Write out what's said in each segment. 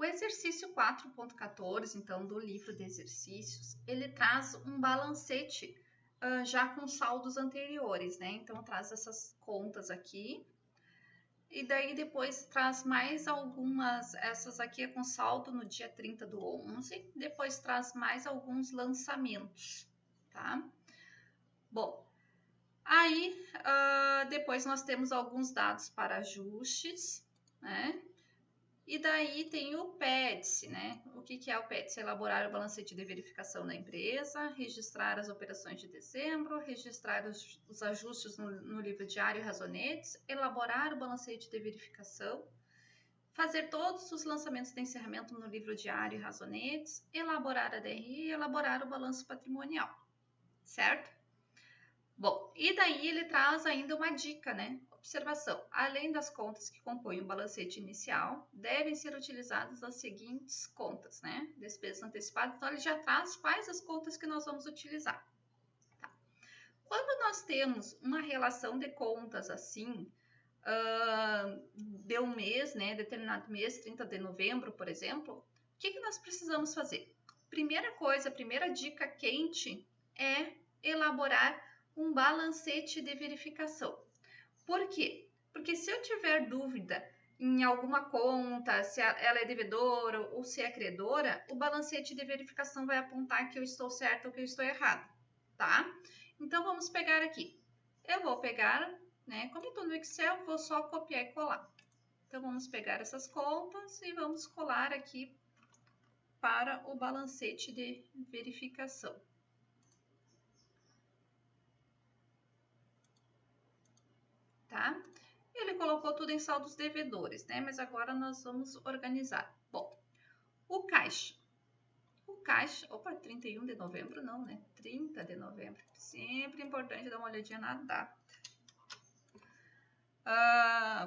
O exercício 4.14, então, do livro de exercícios, ele traz um balancete já com saldos anteriores, né? Então, traz essas contas aqui. E daí, depois, traz mais algumas, essas aqui é com saldo no dia 30/11. Depois, traz mais alguns lançamentos, tá? Bom, aí, depois nós temos alguns dados para ajustes, né? E daí tem o PEDS, né? O que é o PEDS? Elaborar o balancete de verificação da empresa, registrar as operações de dezembro, registrar os ajustes no livro diário e razonetes, elaborar o balancete de verificação, fazer todos os lançamentos de encerramento no livro diário e razonetes, elaborar a DRI e elaborar o balanço patrimonial, certo? Bom, e daí ele traz ainda uma dica, né? Observação: além das contas que compõem o balancete inicial, devem ser utilizadas as seguintes contas, né? Despesas antecipadas. Então, ele já traz quais as contas que nós vamos utilizar. Tá? Quando nós temos uma relação de contas assim, de um mês, né? Determinado mês, 30 de novembro, por exemplo, o que nós precisamos fazer? Primeira coisa, a primeira dica quente é elaborar um balancete de verificação. Por quê? Porque se eu tiver dúvida em alguma conta, se ela é devedora ou se é credora, o balancete de verificação vai apontar que eu estou certo ou que eu estou errado, tá? Então, vamos pegar aqui. Eu vou pegar, né? Como eu estou no Excel, vou só copiar e colar. Então, vamos pegar essas contas e vamos colar aqui para o balancete de verificação. Tá? Ele colocou tudo em saldos devedores, né? Mas agora nós vamos organizar. Bom, o caixa. O caixa, opa, 31 de novembro não, né? 30 de novembro. Sempre importante dar uma olhadinha na data.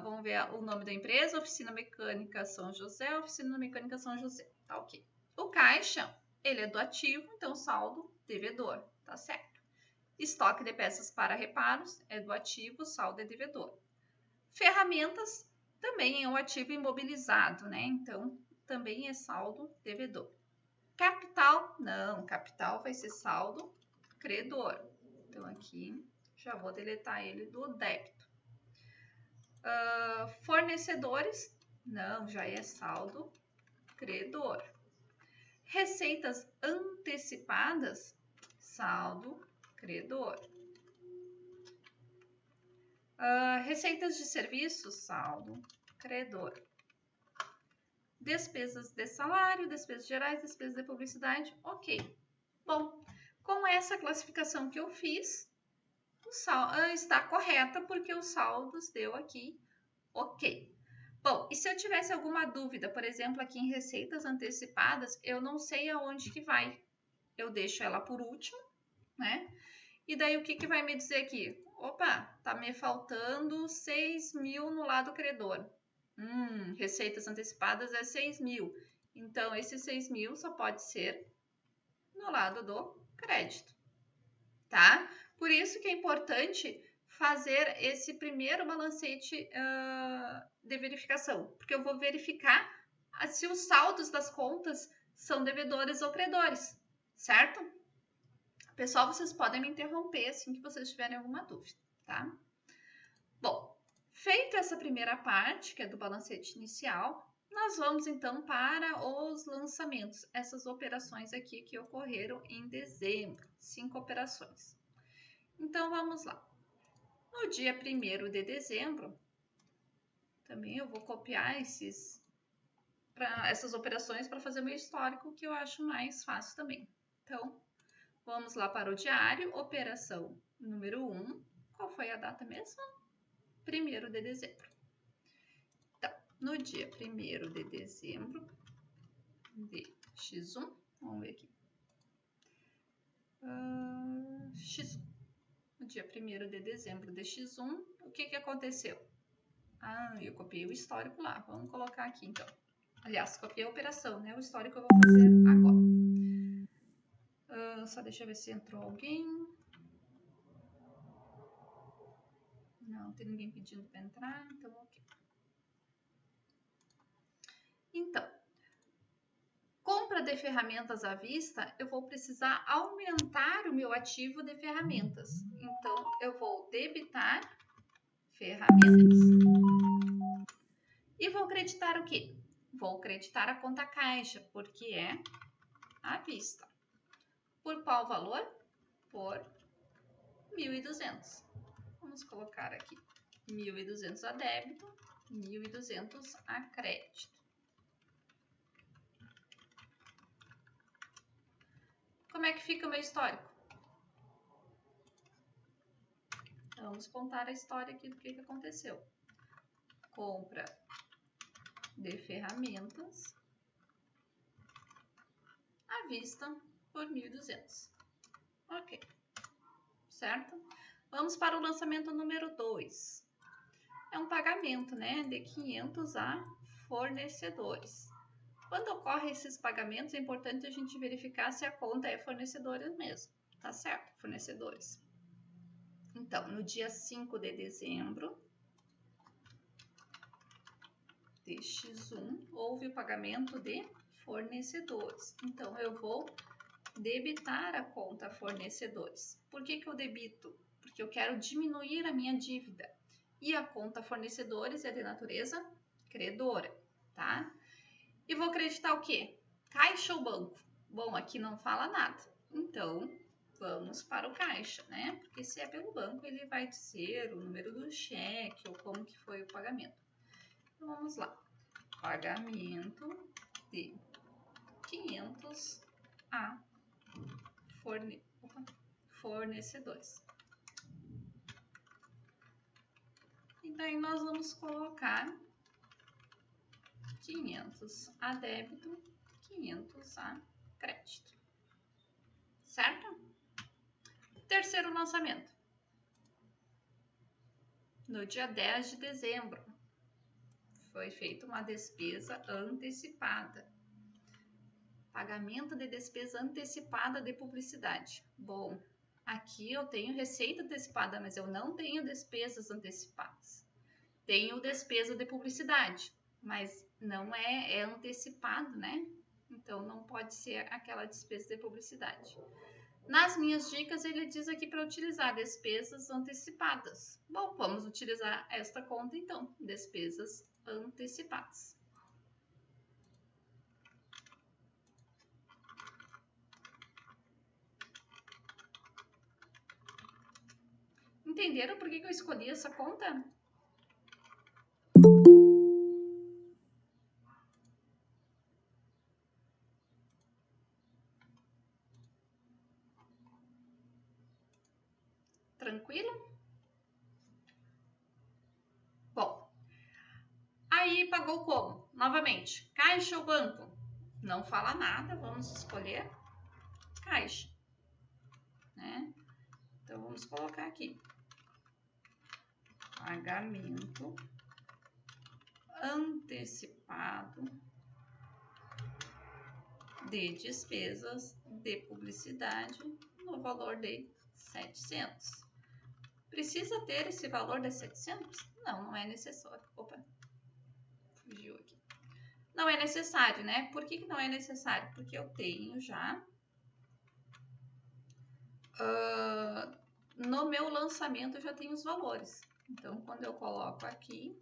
Vamos ver o nome da empresa, Oficina Mecânica São José, Oficina Mecânica São José. Tá ok. O caixa, ele é do ativo, então saldo devedor, tá certo. Estoque de peças para reparos é do ativo, saldo é devedor. Ferramentas também é um ativo imobilizado, né? Então, também é saldo devedor. Capital, não, capital vai ser saldo credor. Então, aqui já vou deletar ele do débito. Fornecedores, não, já é saldo credor. Receitas antecipadas, saldo credor. Receitas de serviços, saldo credor. Despesas de salário, despesas gerais, despesas de publicidade, ok. Bom, com essa classificação que eu fiz, está correta porque os saldos deu aqui, ok. Bom, e se eu tivesse alguma dúvida, por exemplo, aqui em receitas antecipadas, eu não sei aonde que vai. Eu deixo ela por último, né? E daí o que vai me dizer aqui? Opa, tá me faltando 6.000 no lado credor. Receitas antecipadas é 6.000. Então, esses 6.000 só pode ser no lado do crédito, tá? Por isso que é importante fazer esse primeiro balancete de verificação, porque eu vou verificar se os saldos das contas são devedores ou credores, certo? Pessoal, vocês podem me interromper assim que vocês tiverem alguma dúvida, tá? Bom, feita essa primeira parte, que é do balancete inicial, nós vamos então para os lançamentos, essas operações aqui que ocorreram em dezembro, 5 operações. Então, vamos lá. No dia 1º de dezembro, também eu vou copiar essas operações para fazer o meu histórico, que eu acho mais fácil também. Então, vamos lá para o diário, operação número 1. Qual foi a data mesmo? 1º de dezembro. Então, no dia 1º de dezembro de X1, vamos ver aqui. X1. No dia 1º de dezembro de X1, o que aconteceu? Eu copiei o histórico lá. Vamos colocar aqui, então. Aliás, copiei a operação, né? O histórico eu vou fazer agora. Só deixa eu ver se entrou alguém. Não tem ninguém pedindo para entrar, então ok. Então, de ferramentas à vista, eu vou precisar aumentar o meu ativo de ferramentas. Então, eu vou debitar ferramentas. E vou creditar o quê? Vou creditar a conta caixa, porque é à vista. Por qual valor? Por 1.200. Vamos colocar aqui 1.200 a débito, 1.200 a crédito. Como é que fica o meu histórico? Vamos contar a história aqui do que aconteceu. Compra de ferramentas à vista por 1.200. Ok, certo? Vamos para o lançamento número 2. É um pagamento, né, de 500 a fornecedores. Quando ocorrem esses pagamentos, é importante a gente verificar se a conta é fornecedores mesmo, tá certo? Fornecedores. Então, no dia 5 de dezembro de X1, houve o pagamento de fornecedores. Então, eu vou debitar a conta fornecedores. Por que que eu debito? Porque eu quero diminuir a minha dívida. E a conta fornecedores é de natureza credora, tá? E vou creditar o quê? Caixa ou banco? Bom, aqui não fala nada. Então, vamos para o caixa, né? Porque se é pelo banco, ele vai dizer o número do cheque ou como que foi o pagamento. Então, vamos lá. Pagamento de 500 a fornecedores. E daí nós vamos colocar 500 a débito, 500 a crédito. Certo? Terceiro lançamento. No dia 10 de dezembro, foi feita uma despesa antecipada. Pagamento de despesa antecipada de publicidade. Bom, aqui eu tenho receita antecipada, mas eu não tenho despesas antecipadas. Tenho despesa de publicidade, mas não é antecipado, né? Então, não pode ser aquela despesa de publicidade. Nas minhas dicas, ele diz aqui para utilizar despesas antecipadas. Bom, vamos utilizar esta conta, então, despesas antecipadas. Entenderam por que eu escolhi essa conta? Tranquilo? Bom, aí pagou como? Novamente, caixa ou banco? Não fala nada, vamos escolher caixa, né? Então, vamos colocar aqui. Pagamento antecipado de despesas de publicidade no valor de 700. Precisa ter esse valor de 700? Não, não é necessário. Opa, fugiu aqui. Não é necessário, né? Por que não é necessário? Porque eu tenho já no meu lançamento eu já tenho os valores. Então, quando eu coloco aqui,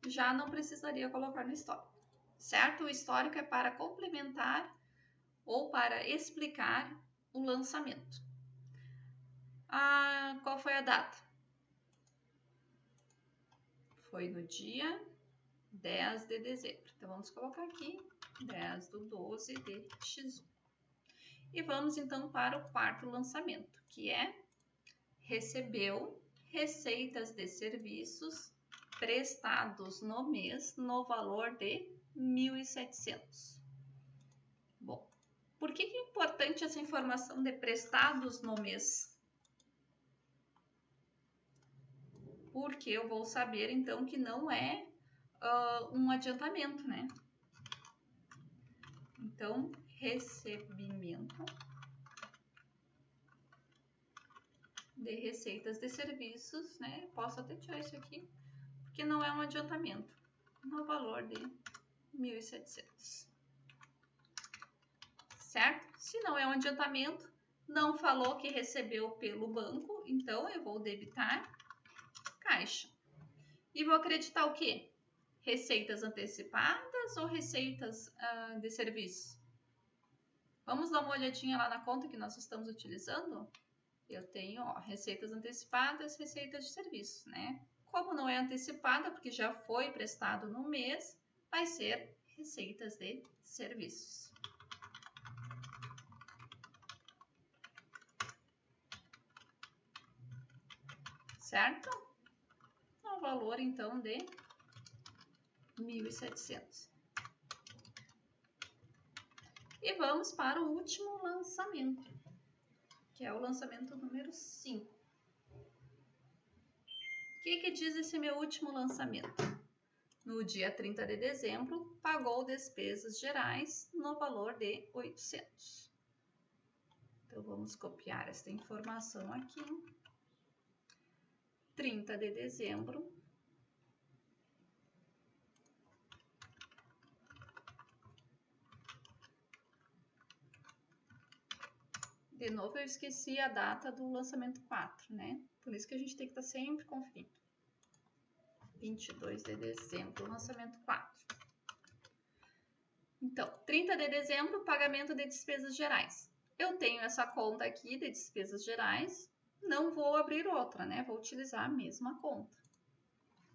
já não precisaria colocar no histórico, certo? O histórico é para complementar ou para explicar o lançamento. Qual foi a data? Foi no dia 10 de dezembro. Então, vamos colocar aqui 10 do 12 de X1. E vamos, então, para o quarto lançamento, que é recebeu receitas de serviços prestados no mês no valor de 1.700. Bom, por que é importante essa informação de prestados no mês? Porque eu vou saber, então, que não é um adiantamento, né? Então, recebimento de receitas de serviços, né? Posso até tirar isso aqui, porque não é um adiantamento, no valor de 1.700. certo? Se não é um adiantamento, não falou que recebeu pelo banco, então eu vou debitar caixa. E vou acreditar o quê? Receitas antecipadas ou receitas de serviço? Vamos dar uma olhadinha lá na conta que nós estamos utilizando? Eu tenho, ó, receitas antecipadas, receitas de serviço, né? Como não é antecipada, porque já foi prestado no mês, vai ser receitas de serviços. Certo? O valor, então, de 1.700. E vamos para o último lançamento, que é o lançamento número 5. O que diz esse meu último lançamento? No dia 30 de dezembro, pagou despesas gerais no valor de 800. Então, vamos copiar esta informação aqui. 30 de dezembro. De novo, eu esqueci a data do lançamento 4, né? Por isso que a gente tem que estar sempre conferindo. 22 de dezembro, lançamento 4. Então, 30 de dezembro, pagamento de despesas gerais. Eu tenho essa conta aqui de despesas gerais, não vou abrir outra, né? Vou utilizar a mesma conta.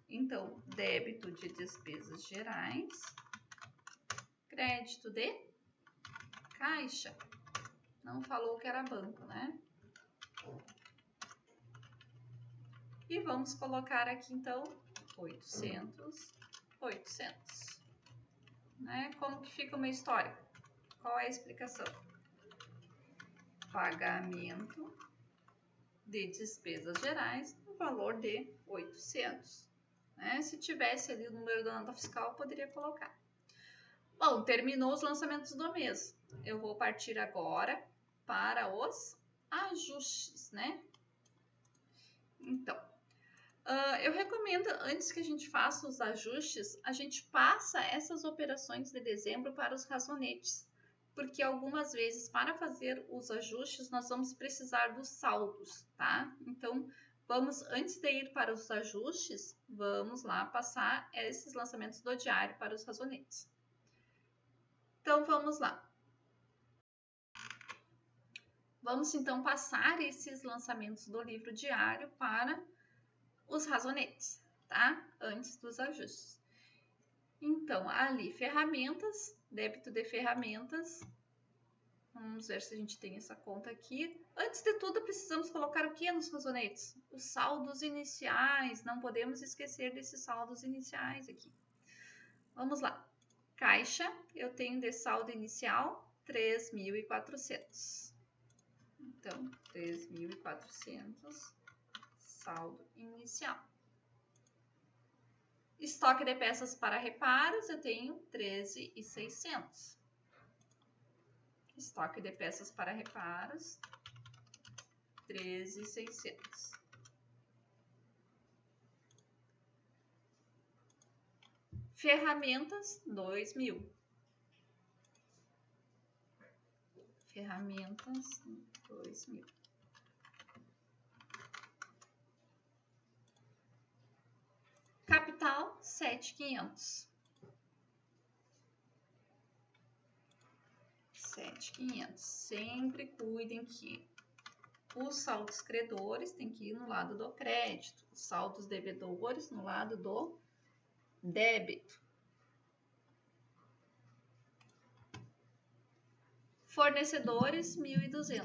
Então, débito de despesas gerais, crédito de caixa. Não falou que era banco, né? E vamos colocar aqui, então, 800, 800. Né? Como que fica uma história? Qual é a explicação? Pagamento de despesas gerais no valor de 800. Né? Se tivesse ali o número da nota fiscal, eu poderia colocar. Bom, terminou os lançamentos do mês. Eu vou partir agora para os ajustes, né? Então, eu recomendo, antes que a gente faça os ajustes, a gente passa essas operações de dezembro para os razonetes, porque algumas vezes, para fazer os ajustes, nós vamos precisar dos saldos, tá? Então, antes de ir para os ajustes, vamos lá passar esses lançamentos do diário para os razonetes. Então, vamos lá. Vamos, então, passar esses lançamentos do livro diário para os razonetes, tá? Antes dos ajustes. Então, ali, ferramentas, débito de ferramentas. Vamos ver se a gente tem essa conta aqui. Antes de tudo, precisamos colocar o que nos razonetes? Os saldos iniciais. Não podemos esquecer desses saldos iniciais aqui. Vamos lá. Caixa, eu tenho de saldo inicial 3.400. Então, 3.400, saldo inicial. Estoque de peças para reparos, eu tenho 13.600. Estoque de peças para reparos, 13.600. Ferramentas, 2.000. Ferramentas, 2.000. Capital, 7.500. 7.500. Sempre cuidem que os saldos credores tem que ir no lado do crédito, os saldos devedores no lado do débito. Fornecedores, 1.200.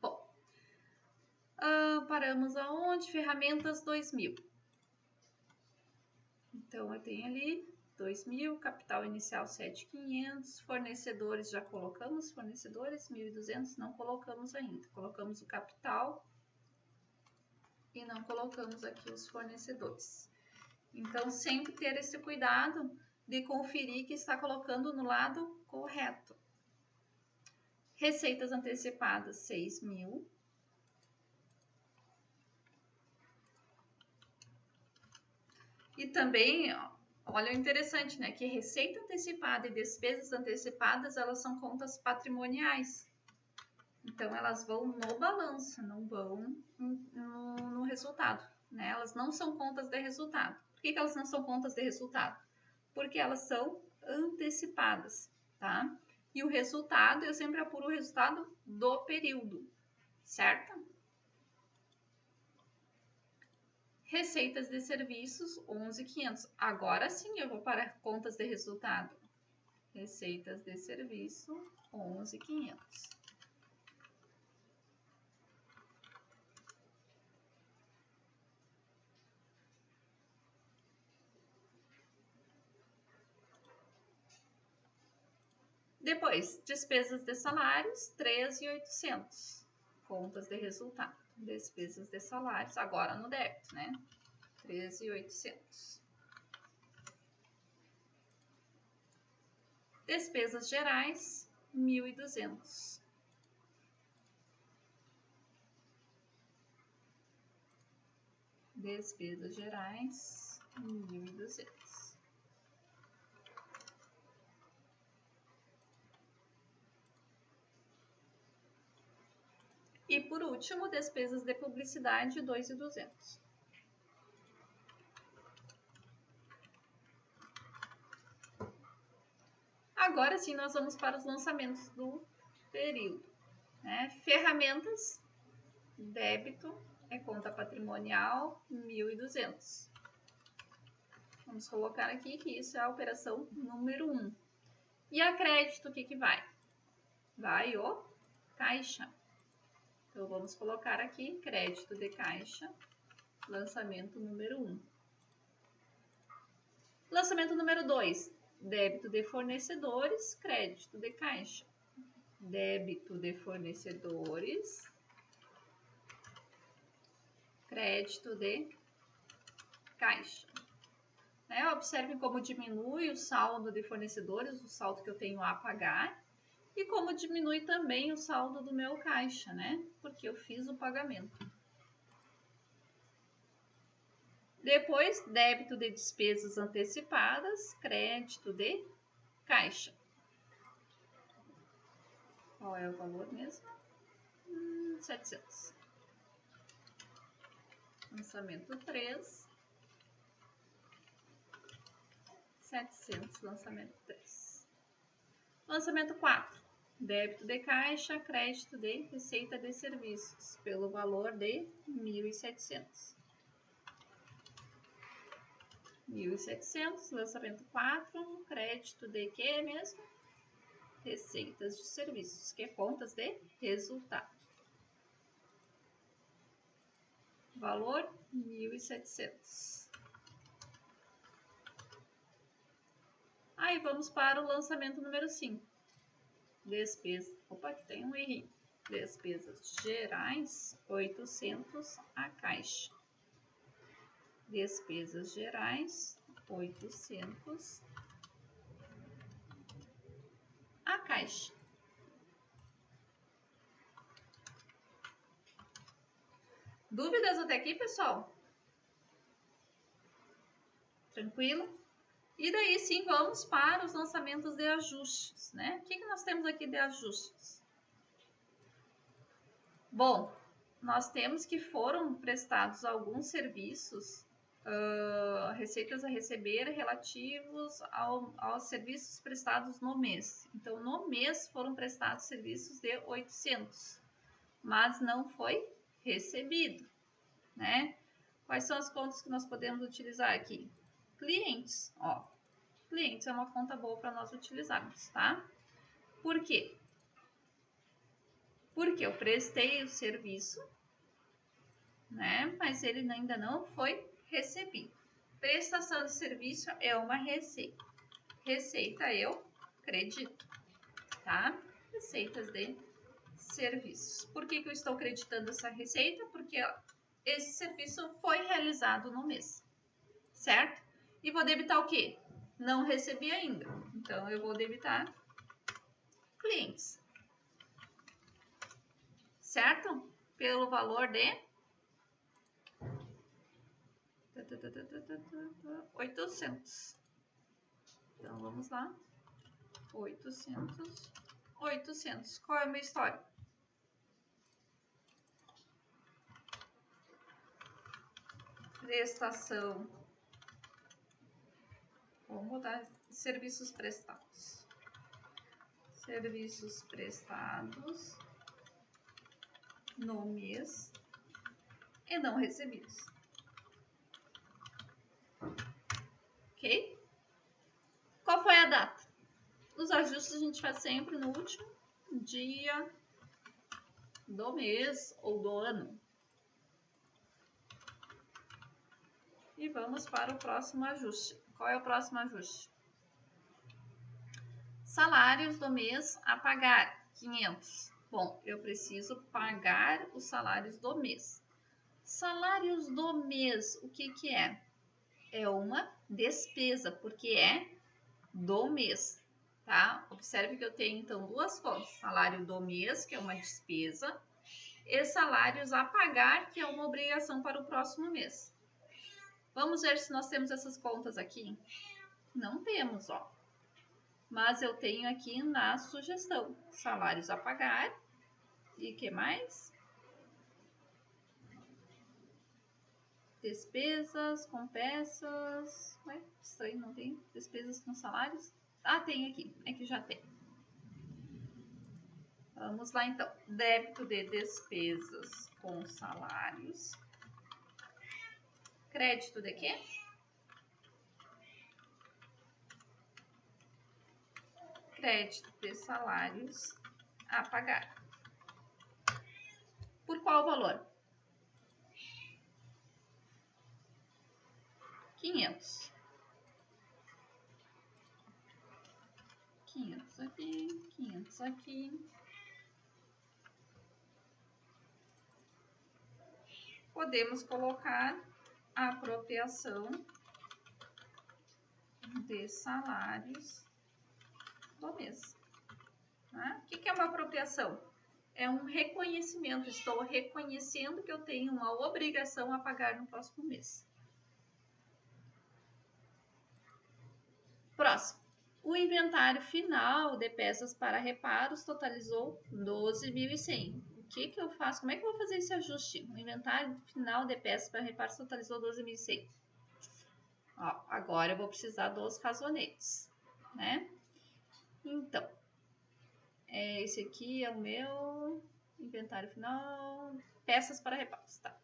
Bom, paramos aonde? Ferramentas, 2.000. Então, eu tenho ali 2.000, capital inicial 7.500, fornecedores já colocamos, fornecedores 1.200, não colocamos ainda. Colocamos o capital e não colocamos aqui os fornecedores. Então, sempre ter esse cuidado de conferir que está colocando no lado correto. Receitas antecipadas, 6.000. E também, Olha o interessante, né? Que receita antecipada e despesas antecipadas, elas são contas patrimoniais. Então, elas vão no balanço, não vão no resultado, né? Elas não são contas de resultado. Por que elas não são contas de resultado? Porque elas são antecipadas, tá? E o resultado, eu sempre apuro o resultado do período, certo? Receitas de serviços, 11.500. Agora sim eu vou para contas de resultado. Receitas de serviço, 11.500. Depois, despesas de salários, 3.800. Contas de resultado. Despesas de salários, agora no débito, né? 13.800. Despesas gerais, 1.200. Despesas gerais, 1.200. E por último, despesas de publicidade, 2.200. Agora sim, nós vamos para os lançamentos do período, né? Ferramentas, débito, é conta patrimonial, 1.200. Vamos colocar aqui que isso é a operação número 1. E a crédito, o que vai? Vai o caixa. Então, vamos colocar aqui crédito de caixa, lançamento número 1. Lançamento número 2, débito de fornecedores, crédito de caixa. Débito de fornecedores, crédito de caixa. Né? Observe como diminui o saldo de fornecedores, o saldo que eu tenho a pagar, e como diminui também o saldo do meu caixa, né? Porque eu fiz o pagamento. Depois, débito de despesas antecipadas, crédito de caixa. Qual é o valor mesmo? 700. Lançamento 3. 700, lançamento 3. Lançamento 4. Débito de caixa, crédito de receita de serviços, pelo valor de 1.700. 1.700, lançamento 4, crédito de quê mesmo? Receitas de serviços, que é contas de resultado. Valor 1.700. Aí vamos para o lançamento número 5. Despesas. Opa, aqui tem um errinho. Despesas gerais, 800 a caixa. Despesas gerais, 800 a caixa. Dúvidas até aqui, pessoal? Tranquilo? E daí sim, vamos para os lançamentos de ajustes, né? O que nós temos aqui de ajustes? Bom, nós temos que foram prestados alguns serviços, receitas a receber relativos aos serviços prestados no mês. Então, no mês foram prestados serviços de 800, mas não foi recebido, né? Quais são as contas que nós podemos utilizar aqui? Clientes, ó. Clientes é uma conta boa para nós utilizarmos, tá? Por quê? Porque eu prestei o serviço, né? Mas ele ainda não foi recebido. Prestação de serviço é uma receita. Receita eu credito, tá? Receitas de serviços. Por que eu estou creditando essa receita? Porque esse serviço foi realizado no mês, certo? E vou debitar o quê? Não recebi ainda. Então, eu vou debitar clientes, certo? Pelo valor de 800. Então, vamos lá. 800. 800. Qual é o meu histórico? Prestação. Vamos botar serviços prestados. Serviços prestados no mês e não recebidos. Ok? Qual foi a data? Os ajustes a gente faz sempre no último dia do mês ou do ano. E vamos para o próximo ajuste. Qual é o próximo ajuste? Salários do mês a pagar, 500. Bom, eu preciso pagar os salários do mês. Salários do mês, o que que é? É uma despesa, porque é do mês, tá? Observe que eu tenho, então, duas fontes. Salário do mês, que é uma despesa, e salários a pagar, que é uma obrigação para o próximo mês. Vamos ver se nós temos essas contas aqui. Não temos, ó. Mas eu tenho aqui na sugestão, salários a pagar e o que mais? Despesas com peças. Ué, estranho, não tem despesas com salários? Ah, tem aqui, é que já tem. Vamos lá então. Débito de despesas com salários. Crédito de quê? Crédito de salários a pagar. Por qual valor? 500. 500 aqui, 500 aqui. Podemos colocar a apropriação de salários do mês. Tá? O que é uma apropriação? É um reconhecimento. Estou reconhecendo que eu tenho uma obrigação a pagar no próximo mês. Próximo. O inventário final de peças para reparos totalizou 12.100. O que eu faço? Como é que eu vou fazer esse ajuste? O inventário final de peças para reparos totalizou 12.100. Ó, agora eu vou precisar dos razonetes, né? Então, esse aqui é o meu inventário final, peças para reparos, tá?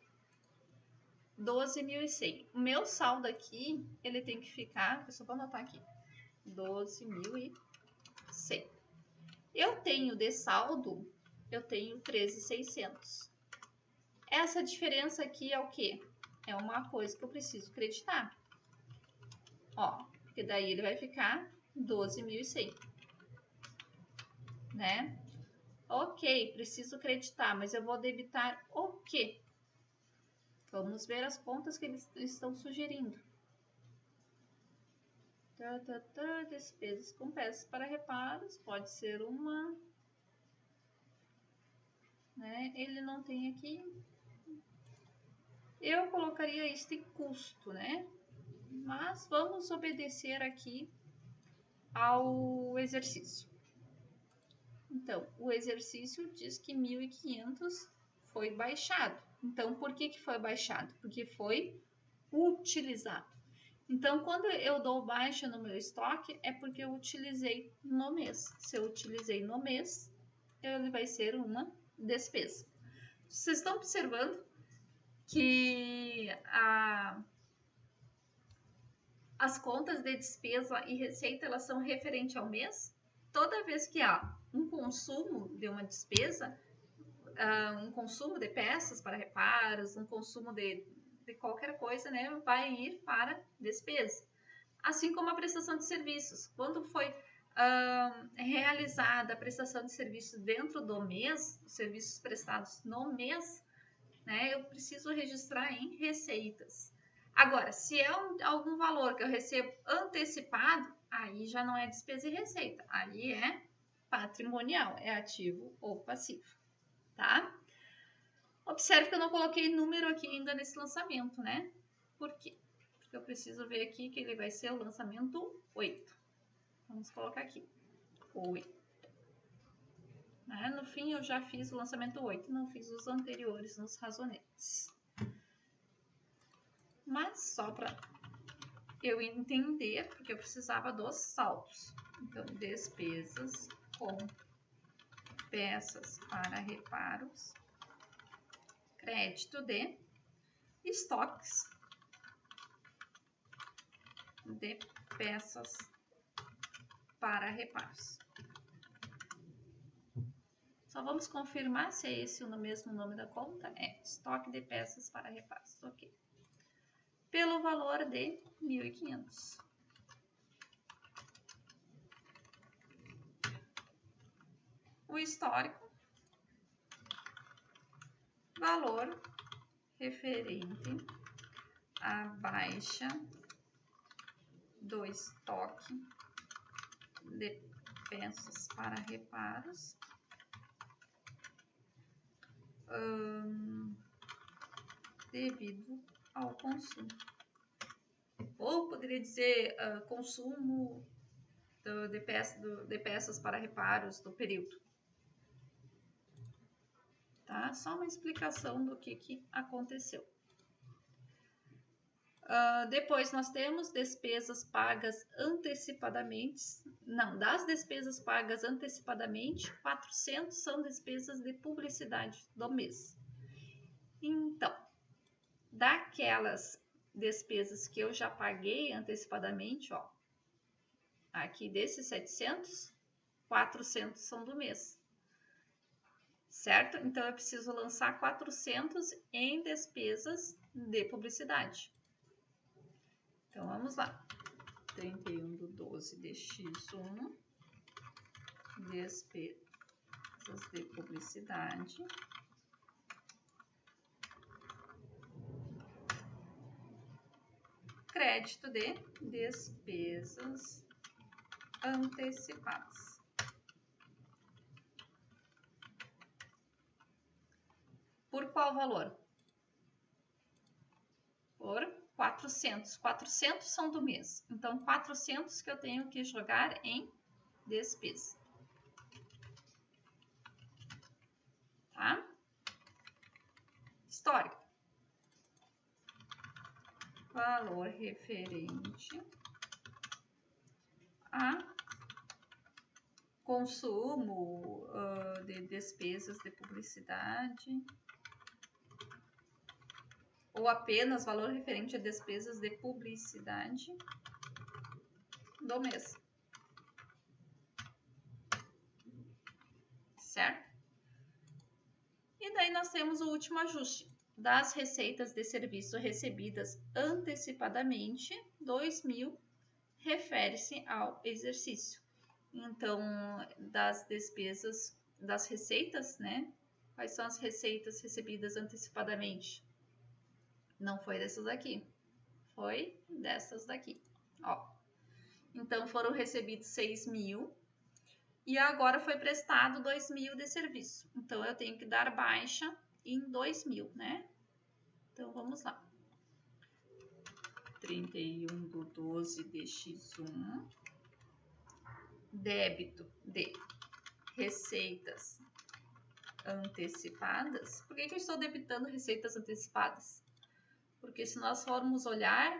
12.100. O meu saldo aqui, ele tem que ficar, eu só vou anotar aqui, 12.100. Eu tenho de saldo, eu tenho 13.600. Essa diferença aqui é o quê? É uma coisa que eu preciso acreditar. Ó, porque daí ele vai ficar 12.100, né? Ok, preciso acreditar, mas eu vou debitar o quê? Vamos ver as contas que eles estão sugerindo. Despesas com peças para reparos, pode ser uma, né? Ele não tem aqui. Eu colocaria isto em custo, né? Mas vamos obedecer aqui ao exercício. Então, o exercício diz que 1.500 foi baixado. Então, por que foi baixado? Porque foi utilizado. Então, quando eu dou baixa no meu estoque, é porque eu utilizei no mês. Se eu utilizei no mês, ele vai ser uma despesa. Vocês estão observando que as contas de despesa e receita, elas são referentes ao mês? Toda vez que há um consumo de uma despesa, um consumo de peças para reparos, um consumo de qualquer coisa, né, vai ir para despesa. Assim como a prestação de serviços. Quando foi realizada a prestação de serviços dentro do mês, os serviços prestados no mês, né, eu preciso registrar em receitas. Agora, se é algum valor que eu recebo antecipado, aí já não é despesa e receita, aí é patrimonial, é ativo ou passivo, tá? Observe que eu não coloquei número aqui ainda nesse lançamento, né? Por quê? Porque eu preciso ver aqui que ele vai ser o lançamento 8. Vamos colocar aqui. 8. No fim, eu já fiz o lançamento 8, não fiz os anteriores nos razonetes. Mas só para eu entender, porque eu precisava dos saldos. Então, despesas com peças para reparos, crédito de estoques de peças para reparos. Só vamos confirmar se é esse o mesmo nome da conta. É, estoque de peças para reparos. Ok. Pelo valor de 1.500. O histórico, valor referente à baixa do estoque de peças para reparos, devido ao consumo. Ou poderia dizer consumo de peças para reparos do período. Tá? Só uma explicação do que aconteceu. Depois nós temos despesas pagas antecipadamente. Não, das despesas pagas antecipadamente, 400 são despesas de publicidade do mês. Então, daquelas despesas que eu já paguei antecipadamente, ó, aqui desses 700, 400 são do mês. Certo? Então, eu preciso lançar 400 em despesas de publicidade. Então, vamos lá. 31/12 de X1, despesas de publicidade. Crédito de despesas antecipadas. Por qual valor? Por 400. 400 são do mês. Então, 400 que eu tenho que jogar em despesa. Tá? Histórico. Valor referente a consumo de despesas de publicidade. Ou apenas valor referente a despesas de publicidade do mês. Certo? E daí nós temos o último ajuste. Das receitas de serviço recebidas antecipadamente, 2.000 refere-se ao exercício. Então, das despesas, das receitas, né? Quais são as receitas recebidas antecipadamente? Não foi dessas daqui, foi dessas daqui, ó. Então, foram recebidos 6.000 e agora foi prestado 2.000 de serviço. Então, eu tenho que dar baixa em 2.000, né? Então, vamos lá. 31/12 de X1, débito de receitas antecipadas. Por que eu estou debitando receitas antecipadas? Porque se nós formos olhar,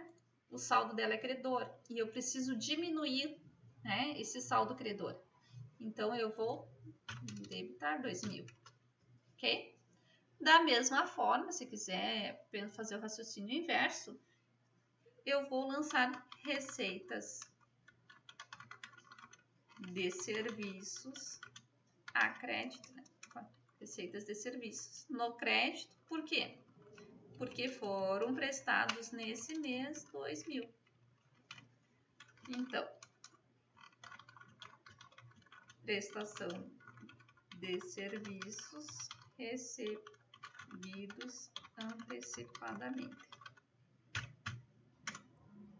o saldo dela é credor e eu preciso diminuir, né, esse saldo credor. Então, eu vou debitar 2.000, ok? Da mesma forma, se quiser fazer o raciocínio inverso, eu vou lançar receitas de serviços a crédito, né? Receitas de serviços no crédito, por quê? Porque foram prestados nesse mês 2.000. Então, prestação de serviços recebidos antecipadamente.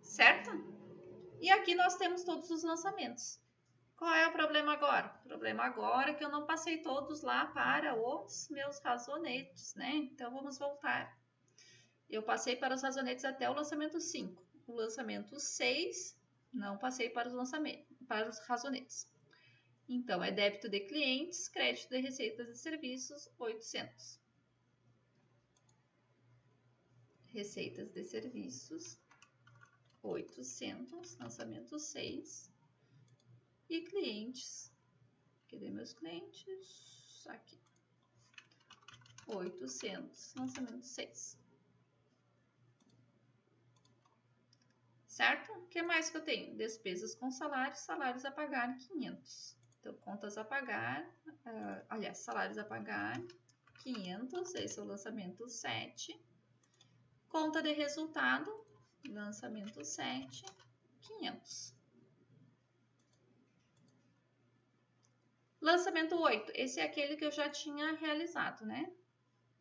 Certo? E aqui nós temos todos os lançamentos. Qual é o problema agora? O problema agora é que eu não passei todos lá para os meus razonetes, né? Então, vamos voltar. Eu passei para os razonetes até o lançamento 5. O lançamento 6, não passei para os lançamentos. para os razoneiros. Então, é débito de clientes, crédito de receitas e serviços, 800. Receitas de serviços, 800, lançamento 6. E clientes, cadê meus clientes? Aqui, 800, lançamento 6. Certo? O que mais que eu tenho? Despesas com salários, salários a pagar, 500. Então, contas a pagar, salários a pagar, 500, esse é o lançamento 7. Conta de resultado, lançamento 7, 500. Lançamento 8, esse é aquele que eu já tinha realizado, né?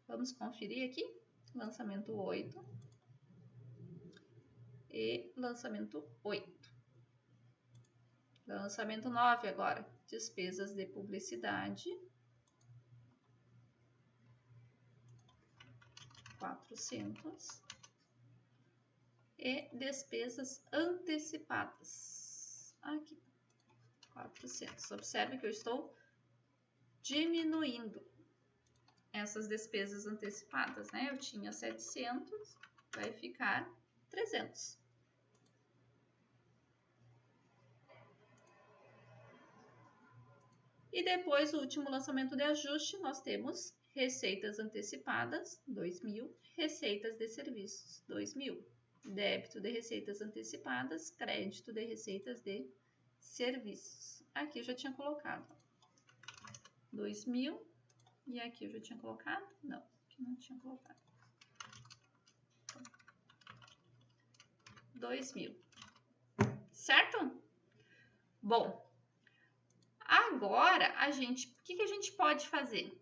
Vamos conferir aqui. Lançamento 8 e lançamento 8. Lançamento 9 agora, despesas de publicidade, 400. E despesas antecipadas, aqui, 400. Observe que eu estou diminuindo essas despesas antecipadas, né? Eu tinha 700, vai ficar 300. E depois, o último lançamento de ajuste, nós temos receitas antecipadas, 2.000, receitas de serviços, 2.000. Débito de receitas antecipadas, crédito de receitas de serviços. Aqui eu já tinha colocado 2.000 e aqui eu já tinha colocado? Não, aqui não tinha colocado. 2.000. Certo? Bom, agora o que a gente pode fazer?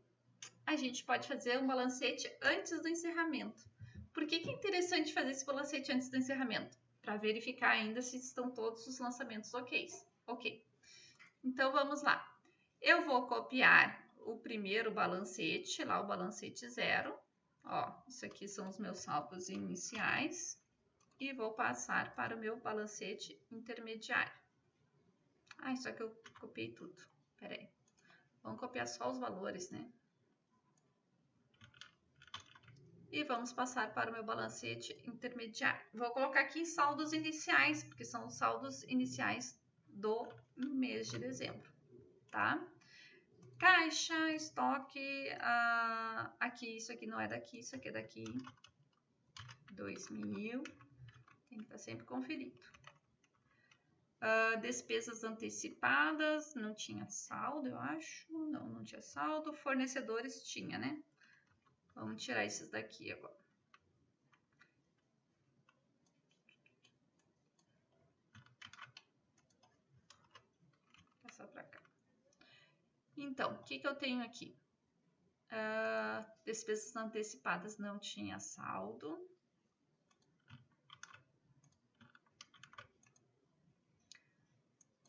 A gente pode fazer um balancete antes do encerramento. Por que é interessante fazer esse balancete antes do encerramento? Para verificar ainda se estão todos os lançamentos ok. Então, vamos lá. Eu vou copiar o primeiro balancete, lá o balancete 0. Ó, isso aqui são os meus saldos iniciais. E vou passar para o meu balancete intermediário. Só que eu copiei tudo. Pera aí. Vamos copiar só os valores, né? E vamos passar para o meu balancete intermediário. Vou colocar aqui saldos iniciais, porque são os saldos iniciais do mês de dezembro, tá? Caixa, estoque, aqui, isso aqui não é daqui, isso aqui é daqui. 2.000, tem que estar sempre conferido. Despesas antecipadas, não tinha saldo, eu acho. Não tinha saldo. Fornecedores tinha, né? Vamos tirar esses daqui agora. Passar para cá. Então, o que eu tenho aqui? Despesas antecipadas não tinha saldo.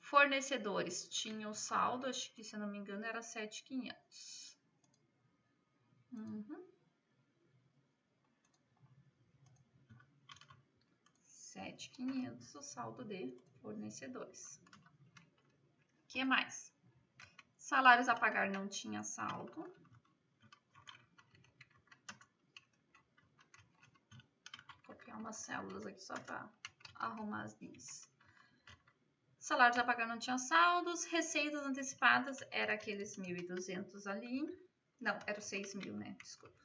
Fornecedores tinha o saldo, acho que se eu não me engano era 7.500. 7.500 o saldo de fornecedores. O que mais? Salários a pagar não tinha saldo. Vou copiar umas células aqui só para arrumar as linhas. Salários a pagar não tinha saldos. Receitas antecipadas era aqueles 1.200 ali. Não, era 6.000, né? Desculpa.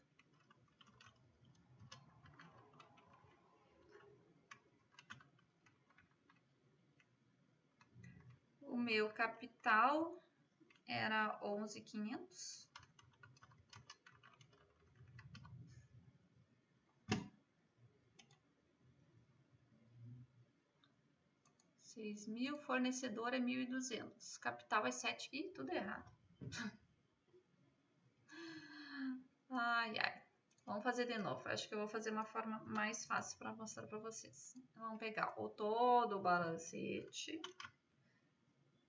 O meu capital era 11.500. $6.000, fornecedor é 1.200, capital é 7, ih, tudo errado. Ai. Vamos fazer de novo, acho que eu vou fazer uma forma mais fácil para mostrar para vocês. Vamos pegar todo o balancete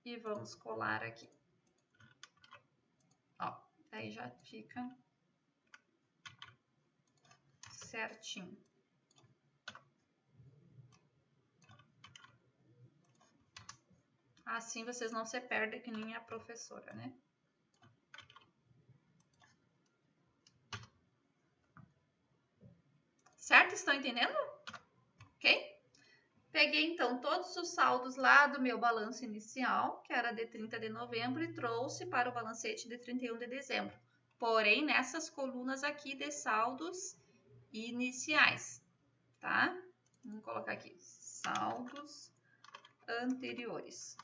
e vamos colar aqui. Ó, daí já fica certinho. Assim vocês não se perdem que nem a professora, né? Certo? Estão entendendo? Ok? Peguei, então, todos os saldos lá do meu balanço inicial, que era de 30 de novembro, e trouxe para o balancete de 31 de dezembro. Porém, nessas colunas aqui de saldos iniciais, tá? Vamos colocar aqui, saldos anteriores.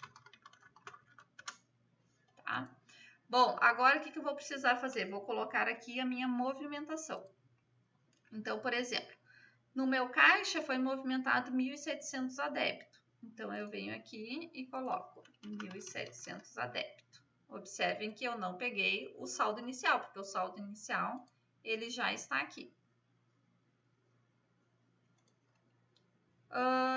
Tá? Bom, agora o que eu vou precisar fazer? Vou colocar aqui a minha movimentação. Então, por exemplo, no meu caixa foi movimentado 1.700 a débito. Então, eu venho aqui e coloco 1.700 a débito. Observem que eu não peguei o saldo inicial, porque o saldo inicial ele já está aqui.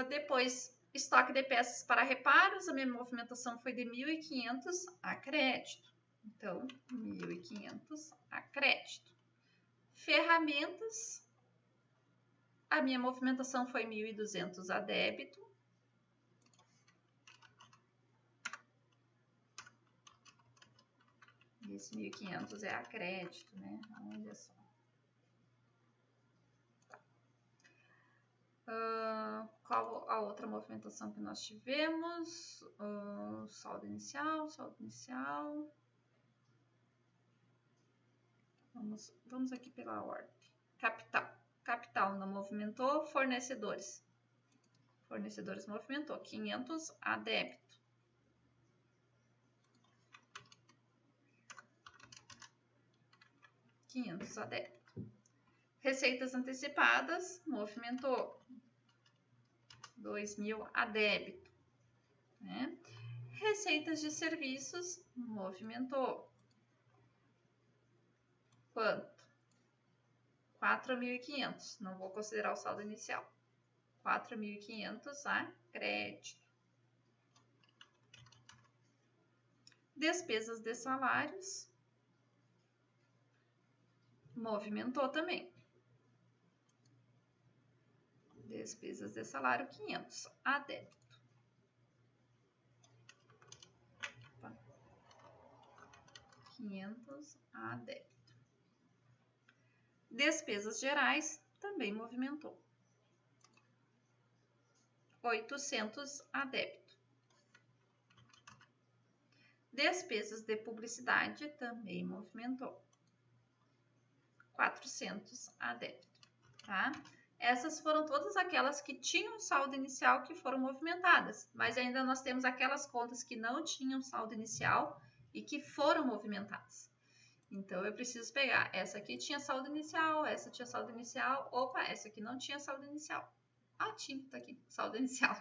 Depois, estoque de peças para reparos, a minha movimentação foi de 1.500 a crédito. Então, 1.500 a crédito. Ferramentas, a minha movimentação foi 1.200 a débito. Esse 1.500 é a crédito, né? Olha só. Qual a outra movimentação que nós tivemos? Saldo inicial, saldo inicial. Vamos aqui pela ordem. Capital. Capital não movimentou. Fornecedores. Fornecedores movimentou. 500 a débito. A débito. Receitas antecipadas, movimentou 2.000 a débito. Né? Receitas de serviços, movimentou quanto? 4.500. Não vou considerar o saldo inicial. 4.500 a crédito. Despesas de salários, movimentou também. Despesas de salário, 500 a débito. 500 a débito. Despesas gerais, também movimentou. 800 a débito. Despesas de publicidade, também movimentou. 400 a débito, tá? Essas foram todas aquelas que tinham saldo inicial que foram movimentadas, mas ainda nós temos aquelas contas que não tinham saldo inicial e que foram movimentadas. Então, eu preciso pegar essa aqui tinha saldo inicial, essa tinha saldo inicial, opa, essa aqui não tinha saldo inicial. Ah, tinha, tá aqui, saldo inicial.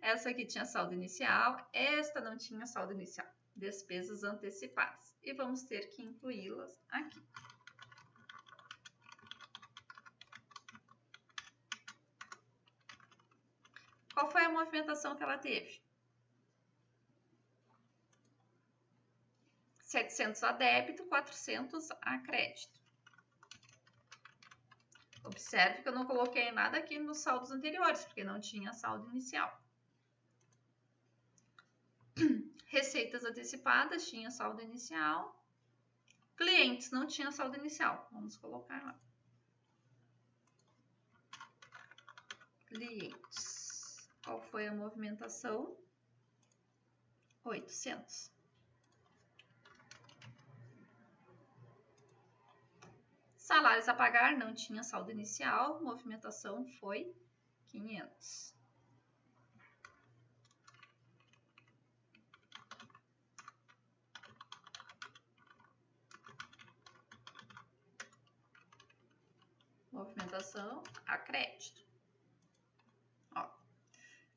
Essa aqui tinha saldo inicial, esta não tinha saldo inicial. Despesas antecipadas. E vamos ter que incluí-las aqui. Qual foi a movimentação que ela teve? 700 a débito, 400 a crédito. Observe que eu não coloquei nada aqui nos saldos anteriores, porque não tinha saldo inicial. Receitas antecipadas, tinha saldo inicial. Clientes, não tinha saldo inicial. Vamos colocar lá. Clientes. Qual foi a movimentação? 800. Salários a pagar, não tinha saldo inicial. Movimentação foi 500. Movimentação a crédito. Ó.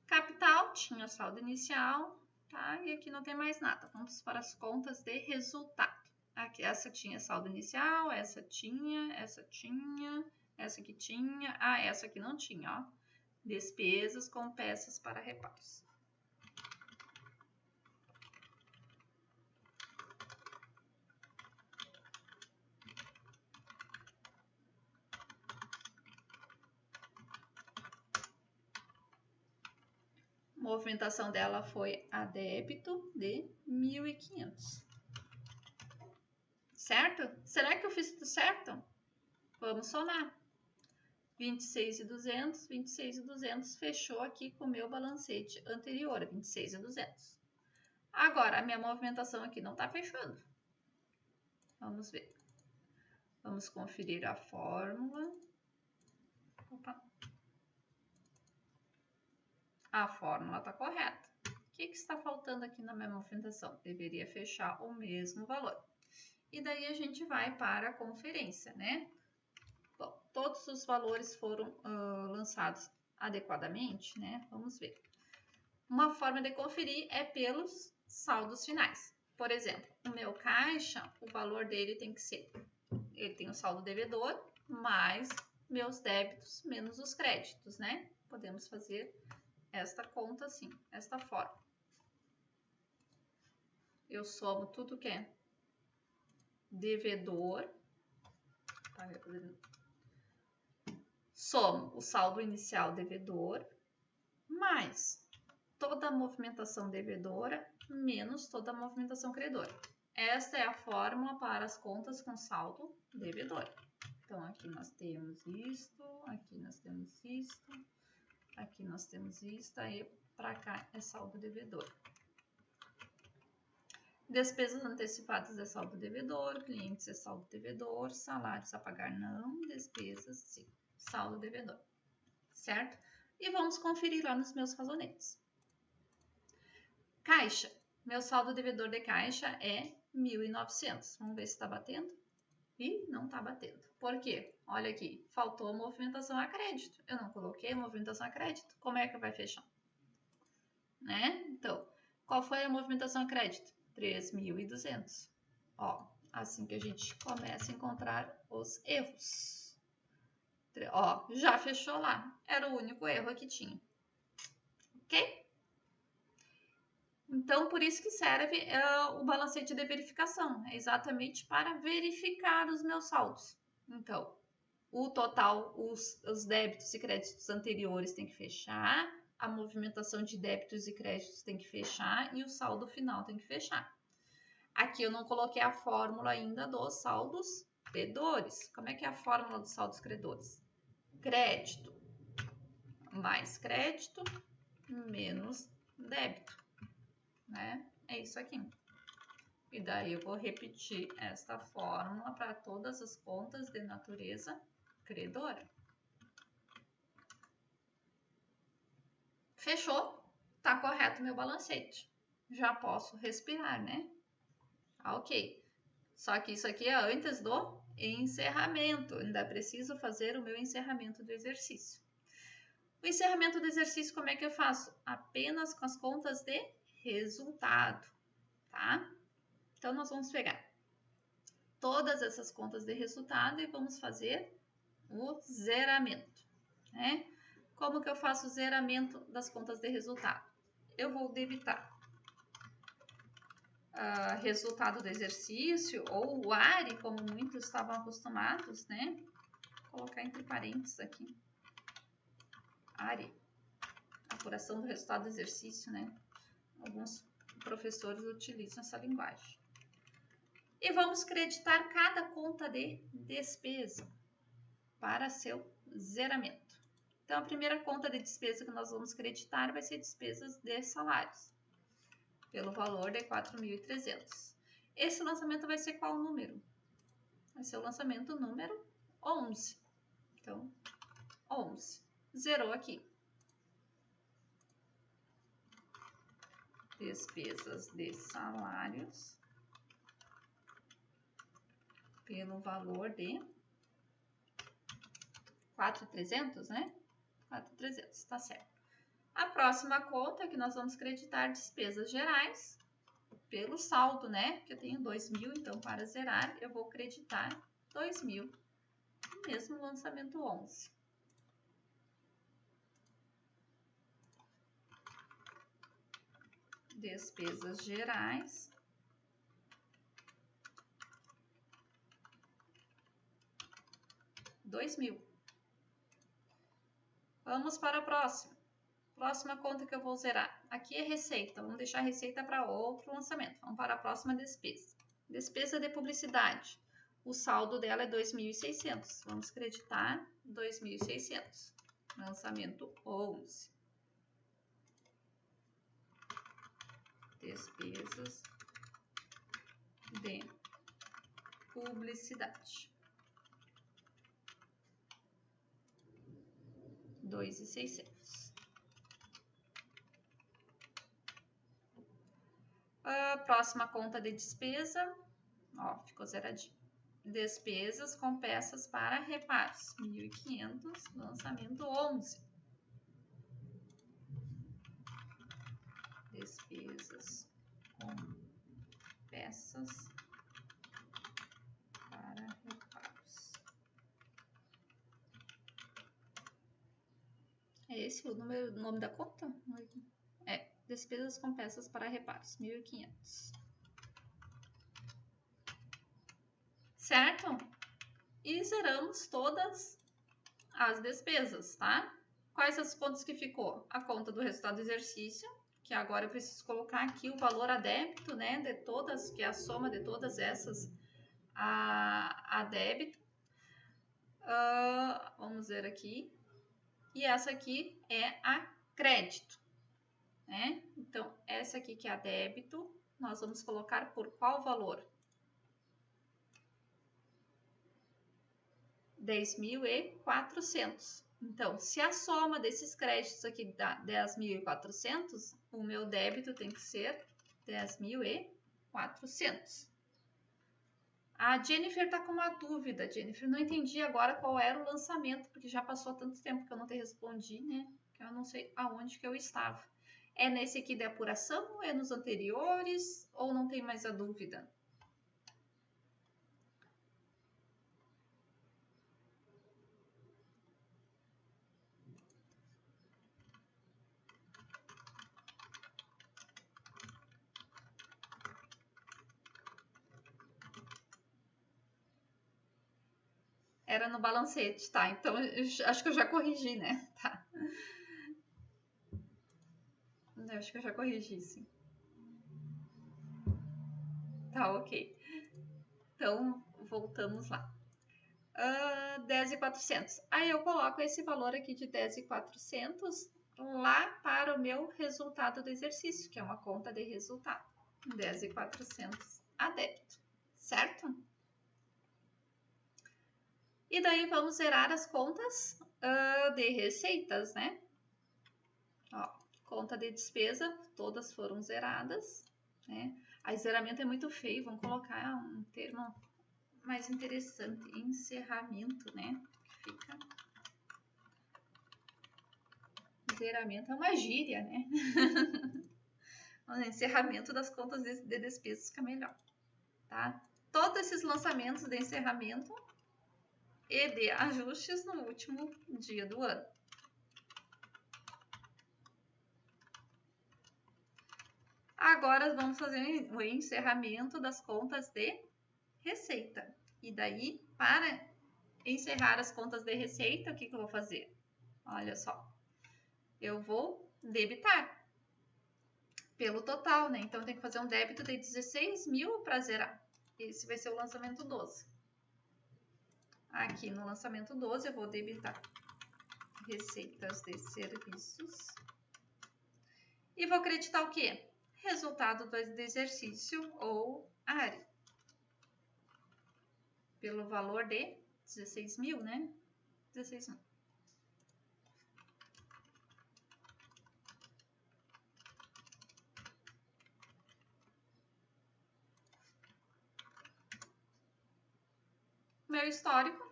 Capital tinha saldo inicial, tá? E aqui não tem mais nada. Vamos para as contas de resultado. Aqui, essa tinha saldo inicial, essa tinha, essa tinha, essa aqui tinha. Ah, essa aqui não tinha, ó. Despesas com peças para reparos. movimentação dela foi a débito de 1.500. Certo? Será que eu fiz tudo certo? Vamos somar. 26.200, 26.200 fechou aqui com o meu balancete anterior, 26.200. Agora, a minha movimentação aqui não está fechando. Vamos ver. Vamos conferir a fórmula. Opa. A fórmula está correta. O que está faltando aqui na minha movimentação? Deveria fechar o mesmo valor. E daí a gente vai para a conferência, né? Bom, todos os valores foram lançados adequadamente, né? Vamos ver. Uma forma de conferir é pelos saldos finais. Por exemplo, o meu caixa, o valor dele tem que ser, ele tem o saldo devedor mais meus débitos menos os créditos, né? Podemos fazer esta conta assim, esta forma. Eu somo tudo que é devedor, somo o saldo inicial devedor mais toda a movimentação devedora menos toda a movimentação credora. Esta é a fórmula para as contas com saldo devedor. Então, aqui nós temos isto, aqui nós temos isto, aqui nós temos isto, aí para cá é saldo devedor. Despesas antecipadas é saldo devedor, clientes é saldo devedor, salários a pagar não, despesas sim, saldo devedor, certo? E vamos conferir lá nos meus razonetes. Caixa, meu saldo devedor de caixa é 1.900. Vamos ver se está batendo. E não está batendo. Por quê? Olha aqui, faltou movimentação a crédito. Eu não coloquei movimentação a crédito. Como é que vai fechar? Né? Então, qual foi a movimentação a crédito? 3.200. Ó, assim que a gente começa a encontrar os erros. Ó, já fechou lá. Era o único erro que tinha. Ok? Então, por isso que serve o balancete de verificação, é exatamente para verificar os meus saldos. Então, o total, os débitos e créditos anteriores tem que fechar, a movimentação de débitos e créditos tem que fechar e o saldo final tem que fechar. Aqui eu não coloquei a fórmula ainda dos saldos credores. Como é que é a fórmula dos saldos credores? Crédito mais crédito menos débito. Né? É isso aqui. E daí eu vou repetir esta fórmula para todas as contas de natureza credora. Fechou? Tá correto meu balancete. Já posso respirar, né? Ok. Só que isso aqui é antes do encerramento. Ainda preciso fazer o meu encerramento do exercício. O encerramento do exercício, como é que eu faço? Apenas com as contas de resultado, tá? Então, nós vamos pegar todas essas contas de resultado e vamos fazer o zeramento, né? Como que eu faço o zeramento das contas de resultado? Eu vou debitar resultado do exercício ou o ARE, como muitos estavam acostumados, né? Vou colocar entre parênteses aqui. ARE, apuração do resultado do exercício, né? Alguns professores utilizam essa linguagem. E vamos creditar cada conta de despesa para seu zeramento. Então, a primeira conta de despesa que nós vamos creditar vai ser despesas de salários, pelo valor de 4.300. Esse lançamento vai ser qual número? Vai ser o lançamento número 11. Então, 11. Zerou aqui. Despesas de salários pelo valor de 4.300, né? 4.300, tá certo. A próxima conta que nós vamos creditar despesas gerais pelo saldo, né? Que eu tenho 2.000, então para zerar eu vou creditar 2.000, mesmo lançamento 11. Despesas gerais R$ 2.000. Vamos para a próxima. Próxima conta que eu vou zerar. Aqui é receita. Vamos deixar a receita para outro lançamento. Vamos para a próxima despesa. Despesa de publicidade. O saldo dela é 2.600. Vamos creditar 2.600. Lançamento 11. Despesas de publicidade. 2.600. A próxima conta de despesa, ó, ficou zeradinho. Despesas com peças para reparos, 1.500, lançamento 11. Despesas com peças para reparos. É esse o nome da conta? É, despesas com peças para reparos, 1.500. Certo? E zeramos todas as despesas, tá? Quais as contas que ficou? A conta do resultado do exercício, que agora eu preciso colocar aqui o valor a débito, né? De todas, que é a soma de todas essas a débito. Vamos ver aqui. E essa aqui é a crédito, né? Então, essa aqui que é a débito, nós vamos colocar por qual valor? 10.400. Então, se a soma desses créditos aqui dá 10.400, o meu débito tem que ser 10.400. A Jennifer está com uma dúvida. Jennifer, não entendi agora qual era o lançamento, porque já passou tanto tempo que eu não te respondi, né? Que eu não sei aonde que eu estava. É nesse aqui de apuração, ou é nos anteriores, ou não tem mais a dúvida? Era no balancete, tá? Então, acho que eu já corrigi, né? Tá. Eu acho que eu já corrigi, sim. Tá, ok. Então, voltamos lá. 10.400. Aí eu coloco esse valor aqui de 10.400 lá para o meu resultado do exercício, que é uma conta de resultado. 10.400 a débito, certo? E daí vamos zerar as contas de receitas, né? Ó, conta de despesa, todas foram zeradas, né? Aí zeramento é muito feio, vamos colocar um termo mais interessante, encerramento, né? Fica... Zeramento é uma gíria, né? Encerramento das contas de despesas fica melhor, tá? Todos esses lançamentos de encerramento e de ajustes no último dia do ano. Agora vamos fazer o encerramento das contas de receita. E daí, para encerrar as contas de receita, o que eu vou fazer? Olha só, eu vou debitar pelo total, né? Então, tem que fazer um débito de 16.000 para zerar. Esse vai ser o lançamento 12. Aqui no lançamento 12, eu vou debitar receitas de serviços. E vou acreditar o quê? Resultado do exercício ou área. Pelo valor de 16.000, né? 16.000. Meu histórico,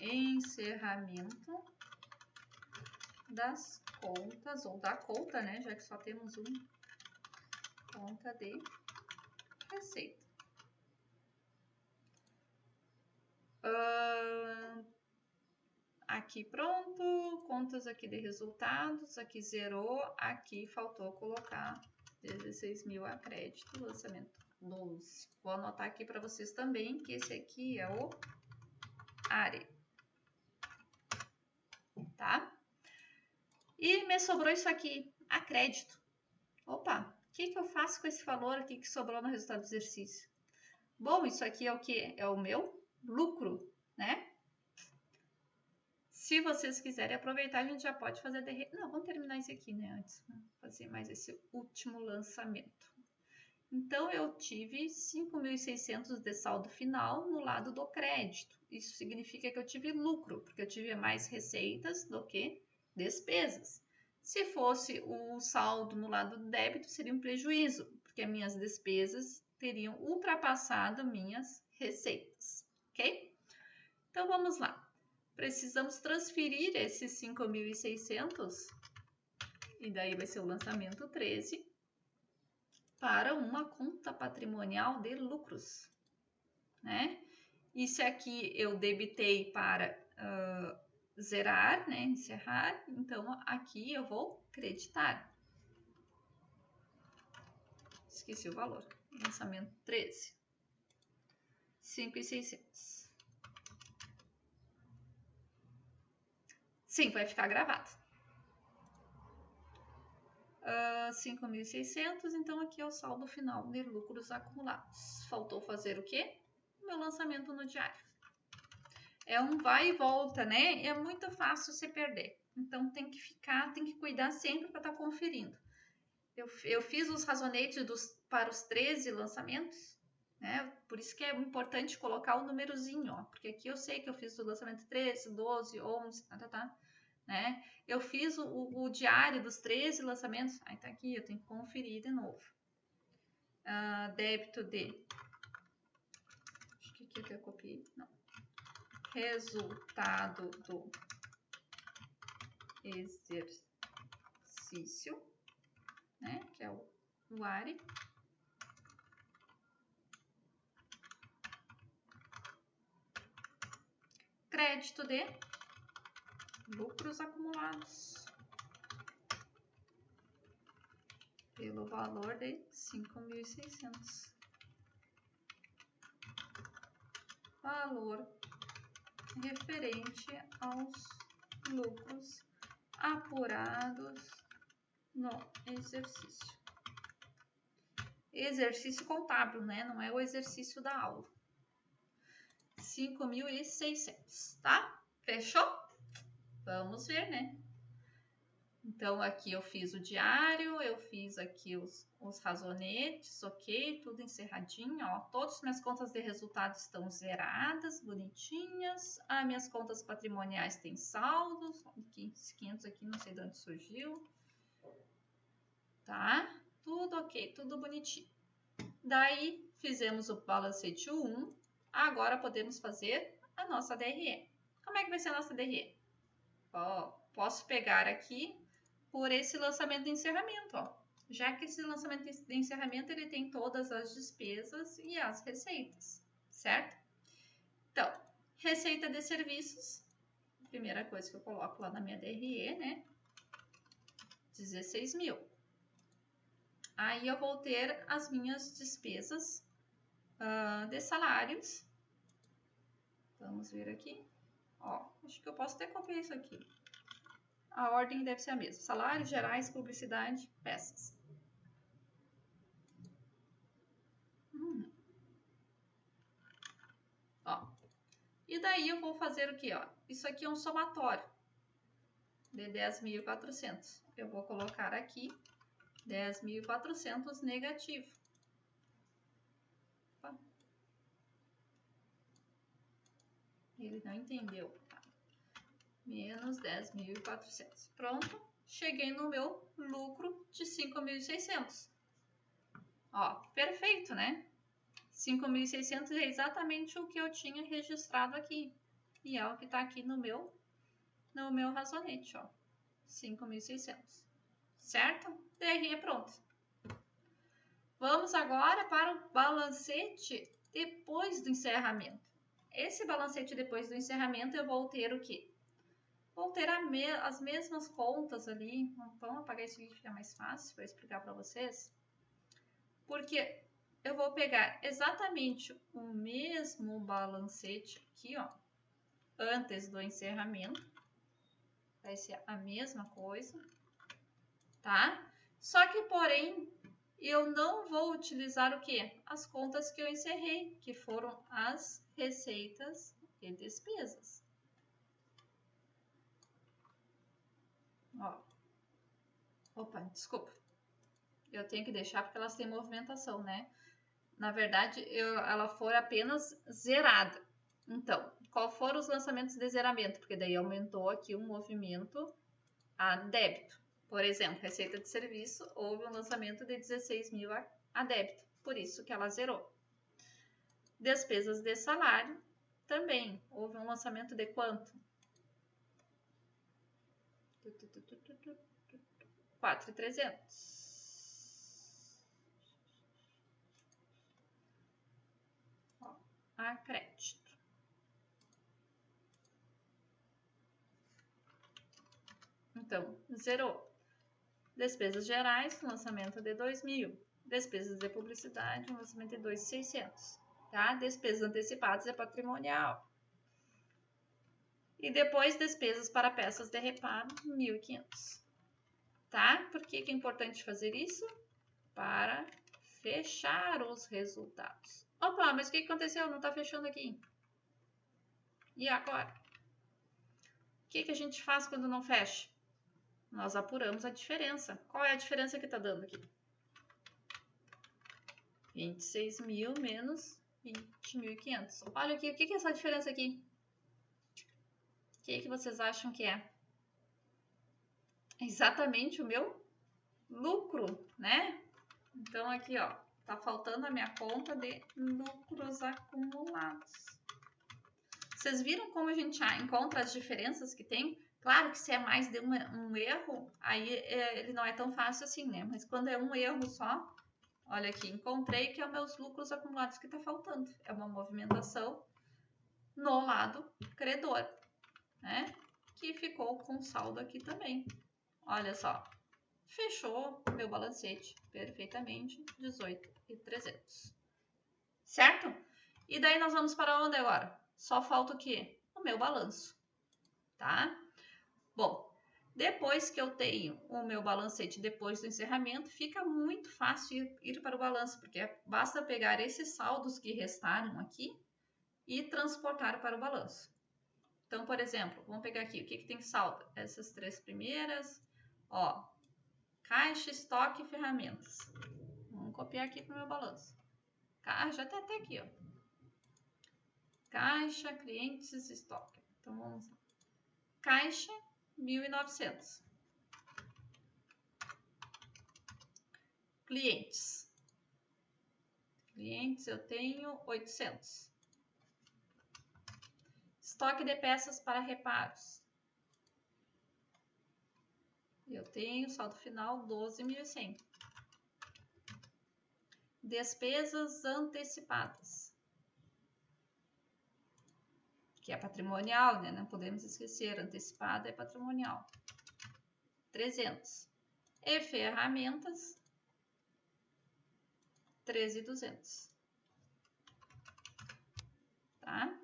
encerramento das contas, ou da conta, né? Já que só temos uma conta de receita. Aqui pronto, contas aqui de resultados, aqui zerou, aqui faltou colocar 16.000 a crédito, lançamento 12. Vou anotar aqui para vocês também que esse aqui é o área, tá? E me sobrou isso aqui, a crédito. Opa, o que eu faço com esse valor aqui que sobrou no resultado do exercício? Bom, isso aqui é o que? É o meu lucro, né? Se vocês quiserem aproveitar, a gente já pode fazer... Não, vamos terminar esse aqui, né? Antes, fazer mais esse último lançamento. Então, eu tive 5.600 de saldo final no lado do crédito. Isso significa que eu tive lucro, porque eu tive mais receitas do que despesas. Se fosse o saldo no lado do débito, seria um prejuízo, porque minhas despesas teriam ultrapassado minhas receitas, ok? Então, vamos lá. Precisamos transferir esses 5.600, e daí vai ser o lançamento 13, para uma conta patrimonial de lucros, né? E se aqui eu debitei para zerar, né, encerrar, então aqui eu vou creditar. Esqueci o valor. Lançamento 13. 5.600. Sim, vai ficar gravado. 5.600, então aqui é o saldo final de lucros acumulados. Faltou fazer o quê? Meu lançamento no diário. É um vai e volta, né? É muito fácil se perder. Então tem que cuidar sempre para estar conferindo. Eu fiz os razonetes para os 13 lançamentos, né? Por isso que é importante colocar o númerozinho, ó, porque aqui eu sei que eu fiz o lançamento 13, 12, 11, né? Eu fiz o diário dos 13 lançamentos, aí tá aqui, eu tenho que conferir de novo. Débito de... Acho que aqui eu copiei, não. Resultado do exercício, né? Que é o ARE. Crédito de lucros acumulados pelo valor de 5.600. Valor referente aos lucros apurados no exercício. Exercício contábil, né? Não é o exercício da aula. 5.600, tá? Fechou? Vamos ver, né? Então, aqui eu fiz o diário, eu fiz aqui os razonetes, ok? Tudo encerradinho, ó. Todas as minhas contas de resultado estão zeradas, bonitinhas. As minhas contas patrimoniais têm saldos. Aqui, 500 aqui, não sei de onde surgiu. Tá? Tudo ok, tudo bonitinho. Daí, fizemos o balancete 1. Agora, podemos fazer a nossa DRE. Como é que vai ser a nossa DRE? Ó, posso pegar aqui por esse lançamento de encerramento, ó. Já que esse lançamento de encerramento, ele tem todas as despesas e as receitas, certo? Então, receita de serviços, primeira coisa que eu coloco lá na minha DRE, né? 16 mil. Aí eu vou ter as minhas despesas de salários. Vamos ver aqui. Ó, acho que eu posso até copiar isso aqui. A ordem deve ser a mesma. Salários gerais, publicidade, peças. Ó. E daí eu vou fazer o quê? Ó? Isso aqui é um somatório de 10.400. Eu vou colocar aqui 10.400 negativo. Opa. Ele não entendeu. Tá. Menos 10.400. Pronto. Cheguei no meu lucro de 5.600. Ó, perfeito, né? 5.600 é exatamente o que eu tinha registrado aqui. E é o que está aqui no meu razonete, ó. 5.600. Certo? DRE pronto. Vamos agora para o balancete depois do encerramento. Esse balancete depois do encerramento eu vou ter o quê? Vou ter as mesmas contas ali. Vamos apagar isso aqui que fica mais fácil para explicar para vocês. Porque eu vou pegar exatamente o mesmo balancete aqui, ó, antes do encerramento. vai ser a mesma coisa, tá? Só que, porém, eu não vou utilizar o quê? As contas que eu encerrei, que foram as receitas e despesas. Ó. Opa, desculpa. Eu tenho que deixar porque elas têm movimentação, né? Na verdade, ela foi apenas zerada. Então, qual foram os lançamentos de zeramento? Porque daí aumentou aqui o movimento a débito. Por exemplo, receita de serviço, houve um lançamento de 16 mil a débito. Por isso que ela zerou. Despesas de salário, também. Houve um lançamento de quanto? 4.300. A crédito. Então, zerou. Despesas gerais, lançamento de 2.000. Despesas de publicidade, lançamento de 2.600. Tá? Despesas antecipadas é patrimonial. E depois, despesas para peças de reparo, 1.500. Tá? Por que é importante fazer isso? Para fechar os resultados. Opa, mas o que aconteceu? Não está fechando aqui. E agora? O que a gente faz quando não fecha? Nós apuramos a diferença. Qual é a diferença que está dando aqui? 26.000 menos 20.500. Olha aqui, o que é essa diferença aqui? O que vocês acham que é? Exatamente o meu lucro, né? Então, aqui, ó, tá faltando a minha conta de lucros acumulados. Vocês viram como a gente encontra as diferenças que tem? Claro que se é mais de um erro, aí ele não é tão fácil assim, né? Mas quando é um erro só, olha aqui, encontrei que é os meus lucros acumulados que tá faltando. É uma movimentação no lado credor, né? Que ficou com saldo aqui também. Olha só, fechou meu balancete perfeitamente, 18.300. Certo? E daí nós vamos para onde agora? Só falta o quê? O meu balanço, tá? Bom, depois que eu tenho o meu balancete depois do encerramento, fica muito fácil ir para o balanço, porque basta pegar esses saldos que restaram aqui e transportar para o balanço. Então, por exemplo, vamos pegar aqui, o que tem saldo? Essas três primeiras, ó, caixa, estoque e ferramentas. Vamos copiar aqui para o meu balanço. Já tá até aqui, ó. Caixa, clientes, estoque. Então, vamos lá. Caixa, 1.900. Clientes. Clientes eu tenho 800. Estoque de peças para reparos. Eu tenho saldo final 12.100. Despesas antecipadas. Que é patrimonial, né? Não podemos esquecer, antecipada é patrimonial. 300. E ferramentas, 13.200. Tá?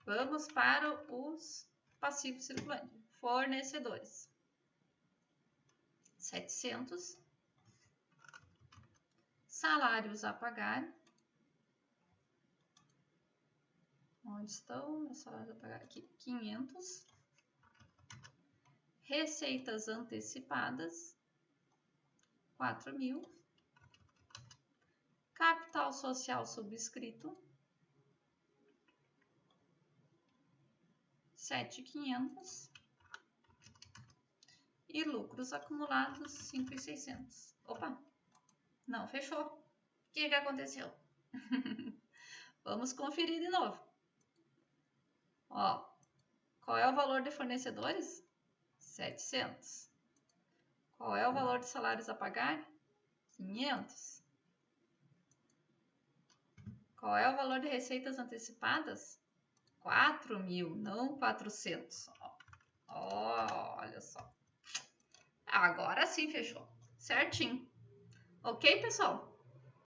Vamos para os passivos circulantes. Fornecedores. 700. Salários a pagar. Onde estão meus salários a pagar? Aqui, 500. Receitas antecipadas, 4.000. Capital social subscrito, 7.500. E lucros acumulados, 5.600. Opa, não fechou. O que aconteceu? Vamos conferir de novo. Ó, qual é o valor de fornecedores? 700. Qual é o valor de salários a pagar? 500. Qual é o valor de receitas antecipadas? 4.000, não 400. Olha só. Agora sim fechou. Certinho. Ok, pessoal?